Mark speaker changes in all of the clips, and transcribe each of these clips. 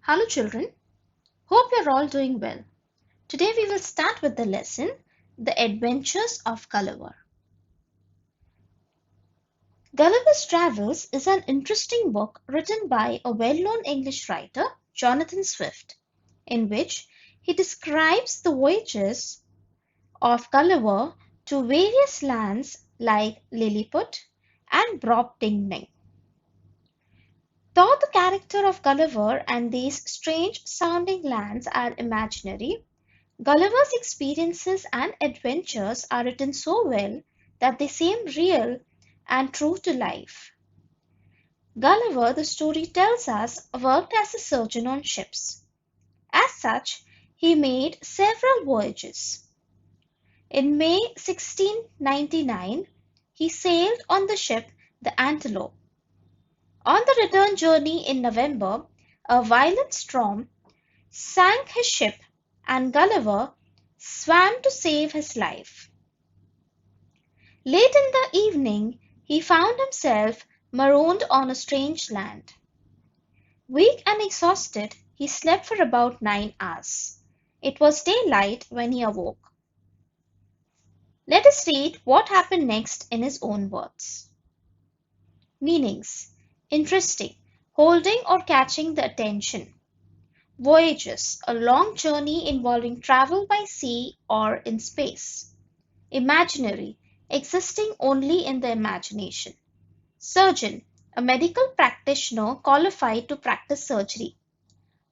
Speaker 1: Hello children, hope you're all doing well. Today we will start with the lesson, The Adventures of Gulliver. Gulliver's Travels is an interesting book written by a well-known English writer, Jonathan Swift, in which he describes the voyages of Gulliver to various lands like Lilliput and Brobdingnag. Though the character of Gulliver and these strange-sounding lands are imaginary, Gulliver's experiences and adventures are written so well that they seem real and true to life. Gulliver, the story tells us, worked as a surgeon on ships. As such, he made several voyages. In May 1699, he sailed on the ship the Antelope. On the return journey in November, a violent storm sank his ship and Gulliver swam to save his life. Late in the evening, he found himself marooned on a strange land. Weak and exhausted, he slept for about 9 hours. It was daylight when he awoke. Let us read what happened next in his own words. Meanings: interesting, holding or catching the attention. Voyages, a long journey involving travel by sea or in space. Imaginary, existing only in the imagination. Surgeon, a medical practitioner qualified to practice surgery.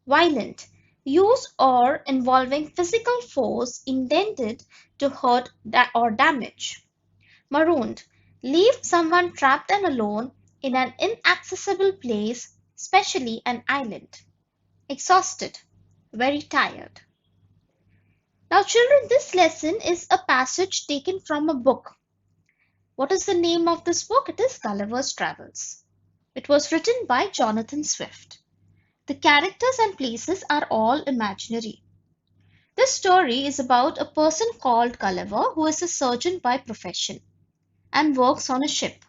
Speaker 1: Violent, use or involving physical force intended to hurt or damage. Marooned, leave someone trapped and alone in an inaccessible place, especially an island. Exhausted, very tired. Now children, this lesson is a passage taken from a book. What is the name of this book? It is Gulliver's Travels. It was written by Jonathan Swift. The characters and places are all imaginary. This story is about a person called Gulliver who is a surgeon by profession and works on a ship.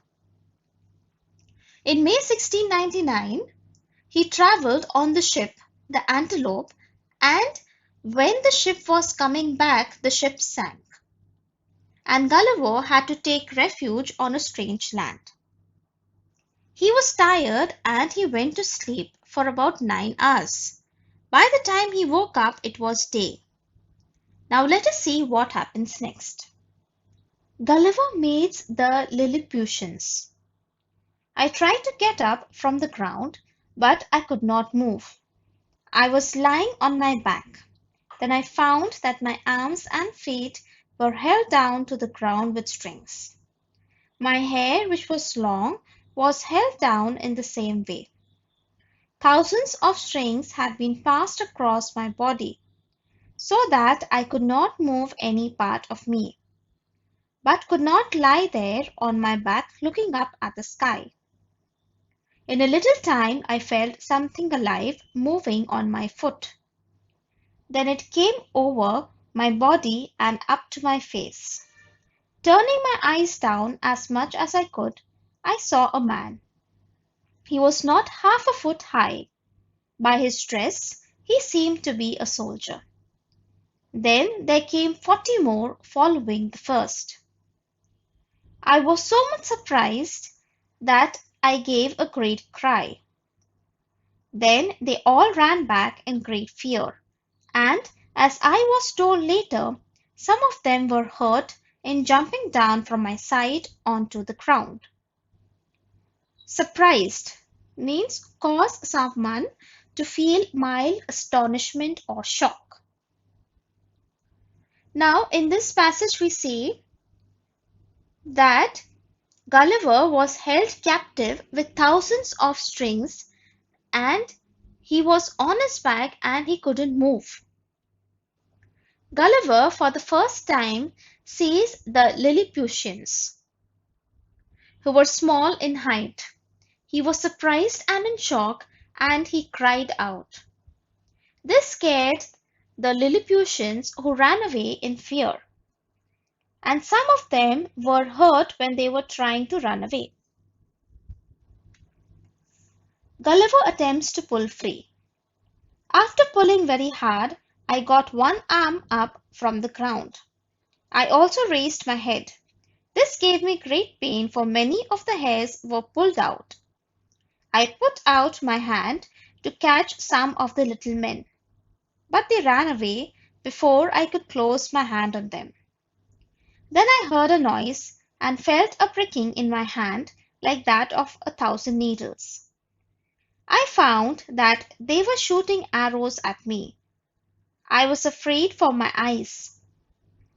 Speaker 1: In May 1699, he traveled on the ship the Antelope, and when the ship was coming back, the ship sank, and Gulliver had to take refuge on a strange land. He was tired and he went to sleep for about 9 hours. By the time he woke up, it was day. Now let us see what happens next. Gulliver meets the Lilliputians. I tried to get up from the ground, but I could not move. I was lying on my back. Then I found that my arms and feet were held down to the ground with strings. My hair, which was long, was held down in the same way. Thousands of strings had been passed across my body, so that I could not move any part of me, but could not lie there on my back looking up at the sky. In a little time I felt something alive moving on my foot. Then it came over my body and up to my face. Turning my eyes down as much as I could, I saw a man. He was not half a foot high. By his dress, he seemed to be a soldier. Then there came 40 more following the first. I was so much surprised that I gave a great cry. Then they all ran back in great fear, and as I was told later, some of them were hurt in jumping down from my side onto the ground. Surprised means cause someone to feel mild astonishment or shock. Now in this passage we see that Gulliver was held captive with thousands of strings and he was on his back and he couldn't move. Gulliver for the first time sees the Lilliputians, who were small in height. He was surprised and in shock and he cried out. This scared the Lilliputians, who ran away in fear, and some of them were hurt when they were trying to run away. Gulliver attempts to pull free. After pulling very hard, I got one arm up from the ground. I also raised my head. This gave me great pain, for many of the hairs were pulled out. I put out my hand to catch some of the little men, but they ran away before I could close my hand on them. Then I heard a noise and felt a pricking in my hand like that of 1,000 needles. I found that they were shooting arrows at me. I was afraid for my eyes.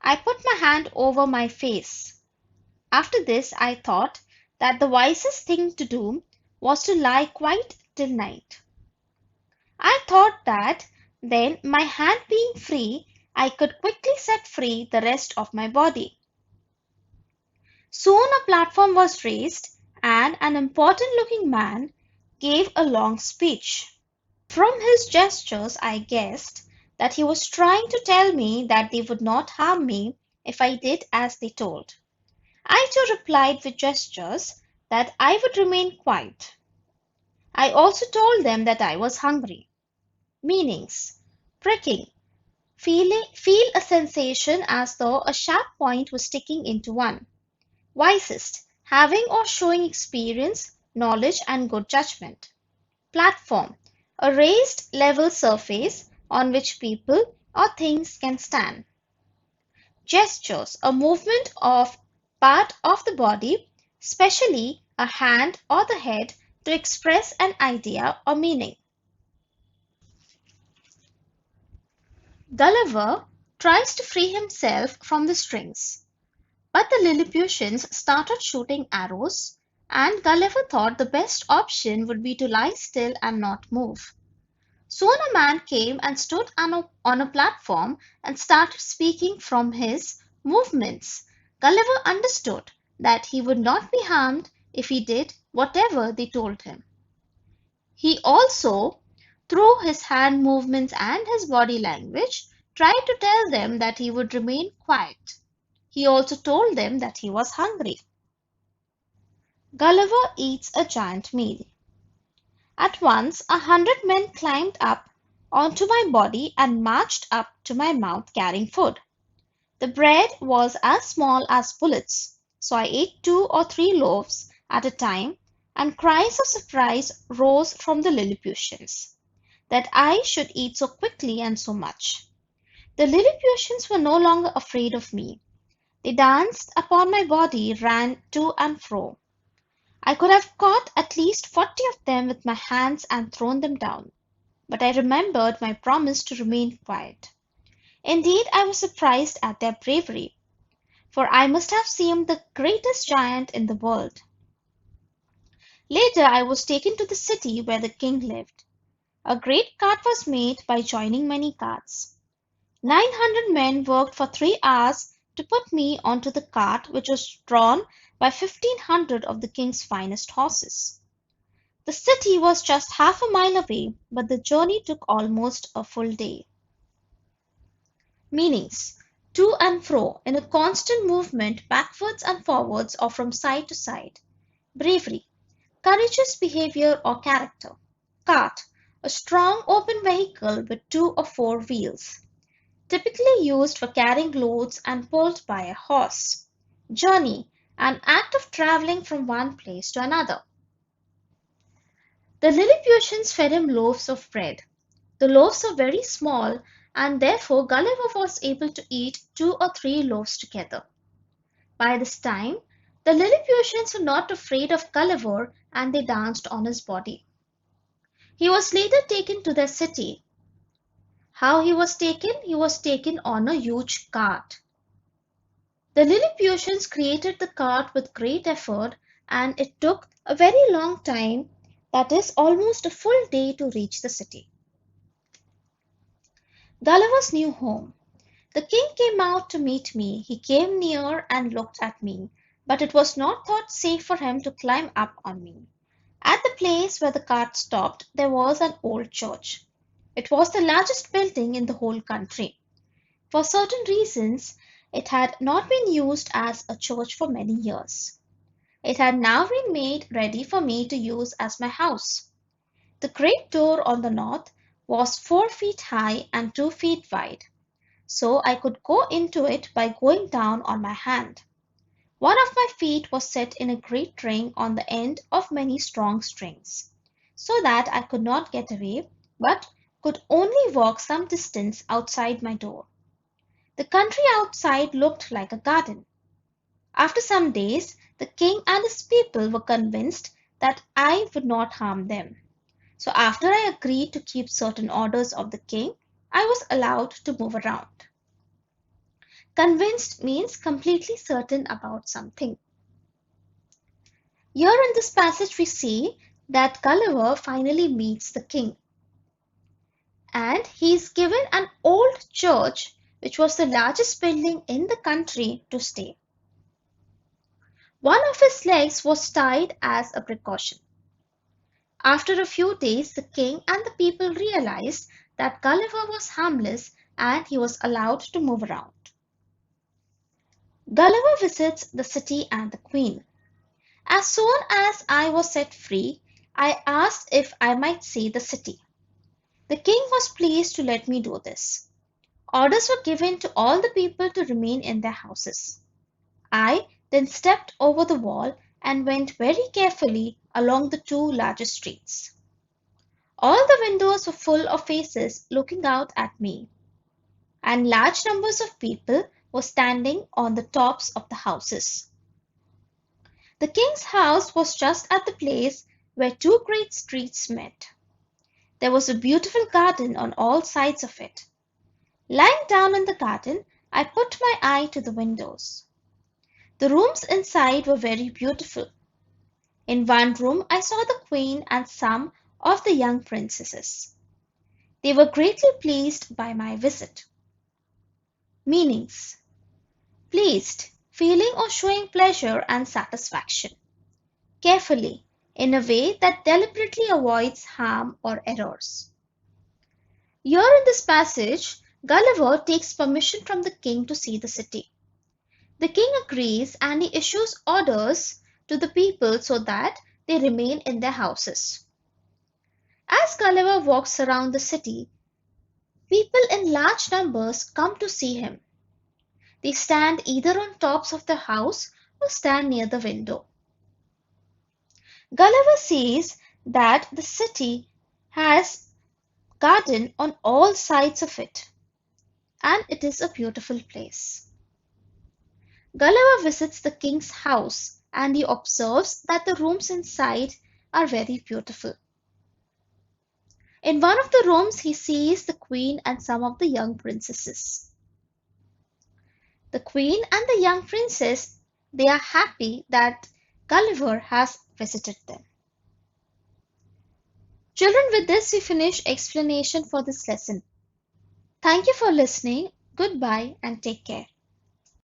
Speaker 1: I put my hand over my face. After this I thought that the wisest thing to do was to lie quiet till night. I thought that then, my hand being free, I could quickly set free the rest of my body. Soon a platform was raised, and an important looking man gave a long speech. From his gestures I guessed that he was trying to tell me that they would not harm me if I did as they told. I too replied with gestures that I would remain quiet. I also told them that I was hungry. Meanings: pricking, feel a sensation as though a sharp point was sticking into one. Wisest, having or showing experience, knowledge and good judgment. Platform, a raised level surface on which people or things can stand. Gestures, a movement of part of the body, especially a hand or the head, to express an idea or meaning. Gulliver tries to free himself from the strings, but the Lilliputians started shooting arrows, and Gulliver thought the best option would be to lie still and not move. Soon a man came and stood on a platform and started speaking from his movements. Gulliver understood that he would not be harmed if he did whatever they told him. He also, through his hand movements and his body language, tried to tell them that he would remain quiet. He also told them that he was hungry. Gulliver eats a giant meal. At once 100 men climbed up onto my body and marched up to my mouth carrying food. The bread was as small as bullets, so I ate 2 or 3 loaves at a time, and cries of surprise rose from the Lilliputians that I should eat so quickly and so much. The Lilliputians were no longer afraid of me. They danced upon my body, ran to and fro. I could have caught at least 40 of them with my hands and thrown them down, but I remembered my promise to remain quiet. Indeed, I was surprised at their bravery, for I must have seemed the greatest giant in the world. Later I was taken to the city where the king lived. A great cart was made by joining many carts. 900 men worked for 3 hours to put me onto the cart, which was drawn by 1,500 of the king's finest horses. The city was just half a mile away, but the journey took almost a full day. Meanings: to and fro, in a constant movement backwards and forwards or from side to side. Bravery, courageous behavior or character. Cart, a strong open vehicle with 2 or 4 wheels, typically used for carrying loads and pulled by a horse. Journey, an act of traveling from one place to another. The Lilliputians fed him loaves of bread. The loaves were very small, and therefore Gulliver was able to eat 2 or 3 loaves together. By this time, the Lilliputians were not afraid of Gulliver, and they danced on his body. He was later taken to their city. How he was taken? He was taken on a huge cart. The Lilliputians created the cart with great effort, and it took a very long time, that is, almost a full day, to reach the city. Gulliver's new home. The king came out to meet me. He came near and looked at me, but it was not thought safe for him to climb up on me. At the place where the cart stopped there was an old church. It was the largest building in the whole country. For certain reasons, it had not been used as a church for many years. It had now been made ready for me to use as my house. The great door on the north was 4 feet high and 2 feet wide, so I could go into it by going down on my hand. One of my feet was set in a great ring on the end of many strong strings, so that I could not get away, but could only walk some distance outside my door. The country outside looked like a garden. After some days, the king and his people were convinced that I would not harm them. So after I agreed to keep certain orders of the king, I was allowed to move around. Convinced means completely certain about something. Here in this passage we see that Gulliver finally meets the king, and he is given an old church which was the largest building in the country to stay. One of his legs was tied as a precaution. After a few days the king and the people realized that Gulliver was harmless and he was allowed to move around. Gulliver visits the city and the queen. As soon as I was set free, I asked if I might see the city. The king was pleased to let me do this. Orders were given to all the people to remain in their houses. I then stepped over the wall and went very carefully along the two largest streets. All the windows were full of faces looking out at me, and large numbers of people were standing on the tops of the houses. The king's house was just at the place where two great streets met. There was a beautiful garden on all sides of it. Lying down in the garden, I put my eye to the windows. The rooms inside were very beautiful. In one room I saw the queen and some of the young princesses. They were greatly pleased by my visit. Meanings: pleased, feeling or showing pleasure and satisfaction. Carefully, in a way that deliberately avoids harm or errors. Here in this passage, Gulliver takes permission from the king to see the city. The king agrees and he issues orders to the people so that they remain in their houses. As Gulliver walks around the city, people in large numbers come to see him. They stand either on tops of the house or stand near the window. Gulliver sees that the city has garden on all sides of it, and it is a beautiful place. Gulliver visits the king's house and he observes that the rooms inside are very beautiful. In one of the rooms he sees the queen and some of the young princesses. The queen and the young princess, they are happy that Gulliver has visited them. Children, with this we finish explanation for this lesson. Thank you for listening. Goodbye and take care.